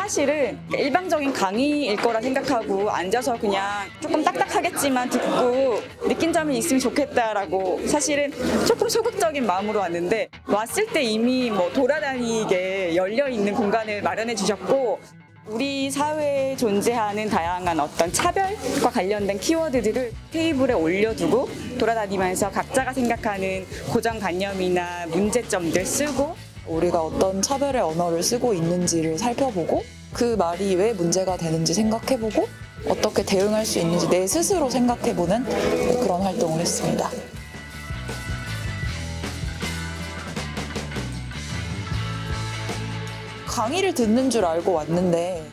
사실은 일방적인 강의일 거라 생각하고 앉아서 그냥 조금 딱딱하겠지만 듣고 느낀 점이 있으면 좋겠다라고 사실은 조금 소극적인 마음으로 왔는데, 왔을 때 이미 뭐 돌아다니게 열려있는 공간을 마련해 주셨고, 우리 사회에 존재하는 다양한 어떤 차별과 관련된 키워드들을 테이블에 올려두고 돌아다니면서 각자가 생각하는 고정관념이나 문제점들 쓰고, 우리가 어떤 차별의 언어를 쓰고 있는지를 살펴보고 그 말이 왜 문제가 되는지 생각해보고 어떻게 대응할 수 있는지 내 스스로 생각해보는 그런 활동을 했습니다. 강의를 듣는 줄 알고 왔는데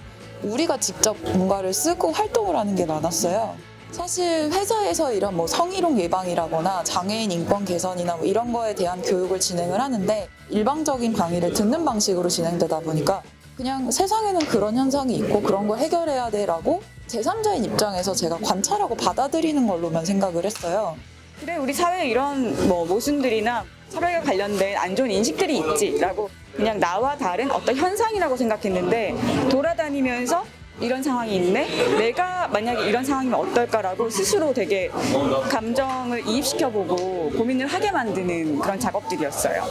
우리가 직접 뭔가를 쓰고 활동을 하는 게 많았어요. 사실 회사에서 이런 뭐 성희롱 예방이라거나 장애인 인권 개선이나 뭐 이런 거에 대한 교육을 진행을 하는데, 일방적인 강의를 듣는 방식으로 진행되다 보니까 그냥 세상에는 그런 현상이 있고 그런 걸 해결해야 돼라고 제3자인 입장에서 제가 관찰하고 받아들이는 걸로만 생각을 했어요. 그래 우리 사회에 이런 뭐 모순들이나 차별과 관련된 안 좋은 인식들이 있지라고 그냥 나와 다른 어떤 현상이라고 생각했는데, 돌아다니면서 이런 상황이 있네? 내가 만약에 이런 상황이면 어떨까라고 스스로 되게 감정을 이입시켜보고 고민을 하게 만드는 그런 작업들이었어요.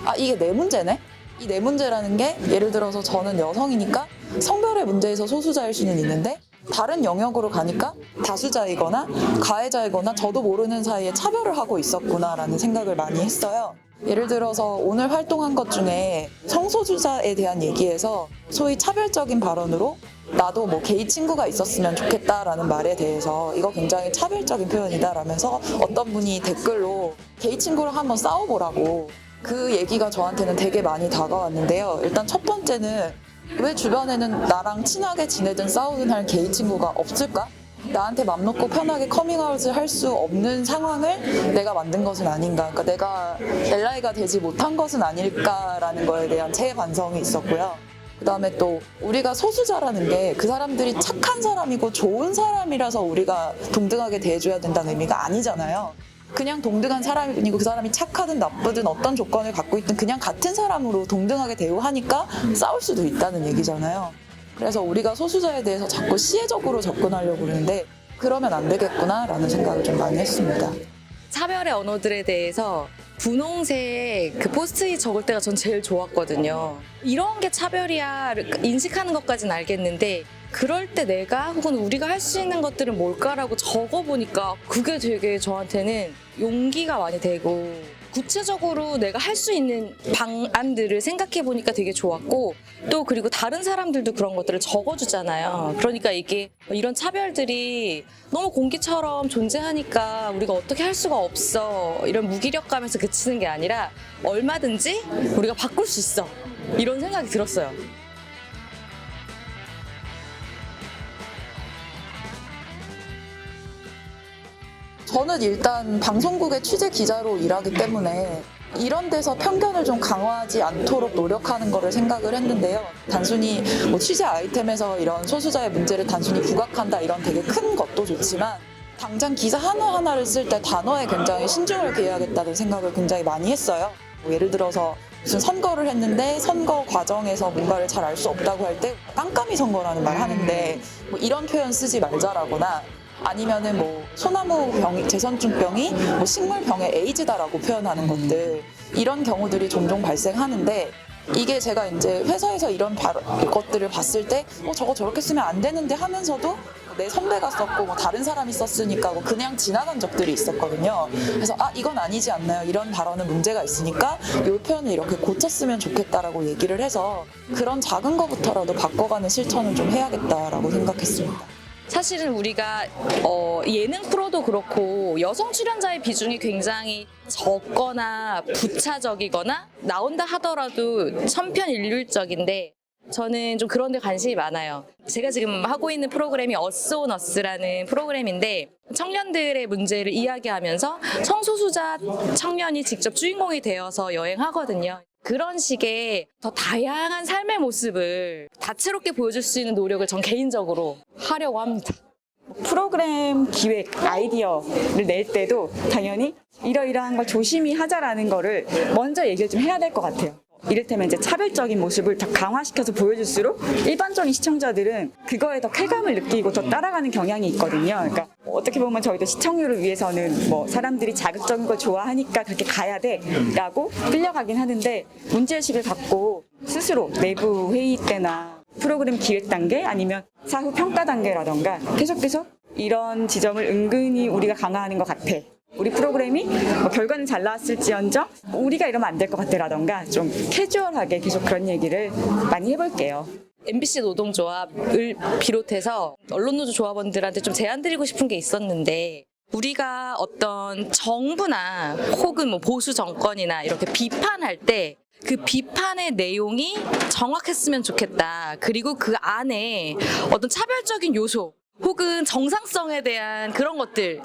아, 이게 내 문제네? 이 내 문제라는 게 예를 들어서 저는 여성이니까 성별의 문제에서 소수자일 수는 있는데, 다른 영역으로 가니까 다수자이거나 가해자이거나 저도 모르는 사이에 차별을 하고 있었구나라는 생각을 많이 했어요. 예를 들어서 오늘 활동한 것 중에 성소수자에 대한 얘기에서 소위 차별적인 발언으로 나도 뭐 게이 친구가 있었으면 좋겠다라는 말에 대해서 이거 굉장히 차별적인 표현이다라면서 어떤 분이 댓글로 게이 친구랑 한번 싸워보라고, 그 얘기가 저한테는 되게 많이 다가왔는데요. 일단 첫 번째는 왜 주변에는 나랑 친하게 지내든 싸우든 할 게이 친구가 없을까? 나한테 맘 놓고 편하게 커밍아웃을 할 수 없는 상황을 내가 만든 것은 아닌가, 그러니까 내가 엘라이가 되지 못한 것은 아닐까라는 거에 대한 제 반성이 있었고요. 그 다음에 또 우리가 소수자라는 게 그 사람들이 착한 사람이고 좋은 사람이라서 우리가 동등하게 대해줘야 된다는 의미가 아니잖아요. 그냥 동등한 사람이고 그 사람이 착하든 나쁘든 어떤 조건을 갖고 있든 그냥 같은 사람으로 동등하게 대우하니까 싸울 수도 있다는 얘기잖아요. 그래서 우리가 소수자에 대해서 자꾸 시혜적으로 접근하려고 그러는데 그러면 안 되겠구나라는 생각을 좀 많이 했습니다. 차별의 언어들에 대해서 분홍색 그 포스트잇 적을 때가 전 제일 좋았거든요. 이런 게 차별이야 인식하는 것까지는 알겠는데, 그럴 때 내가 혹은 우리가 할 수 있는 것들은 뭘까라고 적어보니까 그게 되게 저한테는 용기가 많이 되고, 구체적으로 내가 할 수 있는 방안들을 생각해보니까 되게 좋았고, 또 그리고 다른 사람들도 그런 것들을 적어주잖아요. 그러니까 이게 이런 차별들이 너무 공기처럼 존재하니까 우리가 어떻게 할 수가 없어, 이런 무기력감에서 그치는 게 아니라 얼마든지 우리가 바꿀 수 있어, 이런 생각이 들었어요. 저는 일단 방송국의 취재 기자로 일하기 때문에 이런 데서 편견을 좀 강화하지 않도록 노력하는 거를 생각을 했는데요. 단순히 뭐 취재 아이템에서 이런 소수자의 문제를 단순히 부각한다 이런 되게 큰 것도 좋지만, 당장 기사 하나하나를 쓸 때 단어에 굉장히 신중을 기해야겠다는 생각을 굉장히 많이 했어요. 뭐 예를 들어서 무슨 선거를 했는데 선거 과정에서 뭔가를 잘 알 수 없다고 할 때 깜깜이 선거라는 말 하는데 뭐 이런 표현 쓰지 말자라거나, 아니면은 뭐 소나무 병, 재선증병이 뭐 식물병의 에이즈다라고 표현하는 것들, 이런 경우들이 종종 발생하는데, 이게 제가 이제 회사에서 이런 것들을 봤을 때 저거 저렇게 쓰면 안 되는데 하면서도 내 선배가 썼고 뭐 다른 사람이 썼으니까 뭐 그냥 지나간 적들이 있었거든요. 그래서 이건 아니지 않나요? 이런 발언은 문제가 있으니까 이 표현을 이렇게 고쳤으면 좋겠다라고 얘기를 해서 그런 작은 거부터라도 바꿔가는 실천을 좀 해야겠다라고 생각했습니다. 사실은 우리가 예능 프로도 그렇고 여성 출연자의 비중이 굉장히 적거나 부차적이거나 나온다 하더라도 천편일률적인데, 저는 좀 그런 데 관심이 많아요. 제가 지금 하고 있는 프로그램이 어스 온 어스라는 프로그램인데, 청년들의 문제를 이야기하면서 성소수자 청년이 직접 주인공이 되어서 여행하거든요. 그런 식의 더 다양한 삶의 모습을 다채롭게 보여줄 수 있는 노력을 전 개인적으로 하려고 합니다. 프로그램 기획 아이디어를 낼 때도 당연히 이러이러한 걸 조심히 하자라는 거를 먼저 얘기를 좀 해야 될 것 같아요. 이를테면 이제 차별적인 모습을 더 강화시켜서 보여줄수록 일반적인 시청자들은 그거에 더 쾌감을 느끼고 더 따라가는 경향이 있거든요. 그러니까 어떻게 보면 저희도 시청률을 위해서는 뭐 사람들이 자극적인 걸 좋아하니까 그렇게 가야 돼라고 끌려가긴 하는데, 문제의식을 갖고 스스로 내부 회의 때나 프로그램 기획 단계 아니면 사후 평가 단계라던가 계속 이런 지점을 은근히 우리가 강화하는 것 같아. 우리 프로그램이 뭐 결과는 잘 나왔을지언정 우리가 이러면 안 될 것 같아라던가 좀 캐주얼하게 계속 그런 얘기를 많이 해볼게요. MBC 노동조합을 비롯해서 언론노조 조합원들한테 좀 제안드리고 싶은 게 있었는데, 우리가 어떤 정부나 혹은 뭐 보수 정권이나 이렇게 비판할 때 그 비판의 내용이 정확했으면 좋겠다. 그리고 그 안에 어떤 차별적인 요소 혹은 정상성에 대한 그런 것들이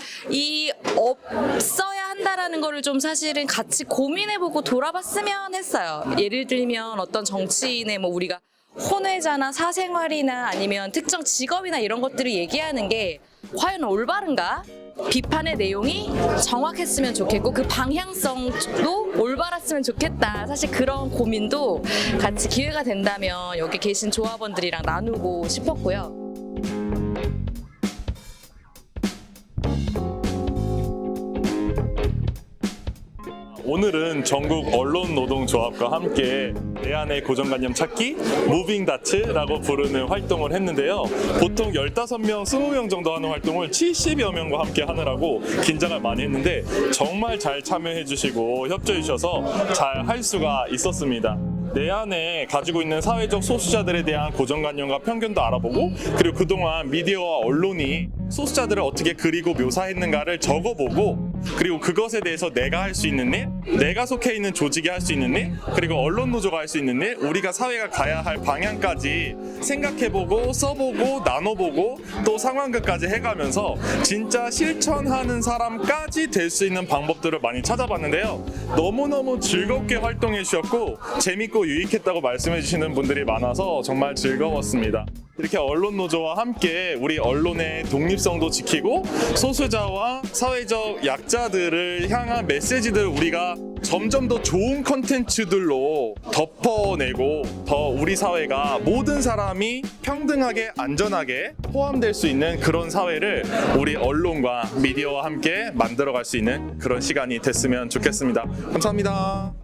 없어야 한다라는 거를 좀 사실은 같이 고민해보고 돌아봤으면 했어요. 예를 들면 어떤 정치인의 뭐 우리가 혼외자나 사생활이나 아니면 특정 직업이나 이런 것들을 얘기하는 게 과연 올바른가? 비판의 내용이 정확했으면 좋겠고 그 방향성도 올바랐으면 좋겠다. 사실 그런 고민도 같이 기회가 된다면 여기 계신 조합원들이랑 나누고 싶었고요. 오늘은 전국 언론노동조합과 함께 내 안의 고정관념 찾기 무빙다트라고 부르는 활동을 했는데요. 보통 15명, 20명 정도 하는 활동을 70여 명과 함께 하느라고 긴장을 많이 했는데 정말 잘 참여해 주시고 협조해 주셔서 잘 할 수가 있었습니다. 내 안에 가지고 있는 사회적 소수자들에 대한 고정관념과 편견도 알아보고, 그리고 그동안 미디어와 언론이 소수자들을 어떻게 그리고 묘사했는가를 적어보고, 그리고 그것에 대해서 내가 할 수 있는 일, 내가 속해 있는 조직이 할 수 있는 일, 그리고 언론노조가 할 수 있는 일, 우리가 사회가 가야 할 방향까지 생각해보고 써보고 나눠보고 또 상황극까지 해가면서 진짜 실천하는 사람까지 될 수 있는 방법들을 많이 찾아봤는데요. 너무너무 즐겁게 활동해 주셨고 재밌고 유익했다고 말씀해 주시는 분들이 많아서 정말 즐거웠습니다. 이렇게 언론노조와 함께 우리 언론의 독립성도 지키고 소수자와 사회적 약자들을 향한 메시지들을 우리가 점점 더 좋은 컨텐츠들로 덮어내고 더 우리 사회가 모든 사람이 평등하게 안전하게 포함될 수 있는 그런 사회를 우리 언론과 미디어와 함께 만들어갈 수 있는 그런 시간이 됐으면 좋겠습니다. 감사합니다.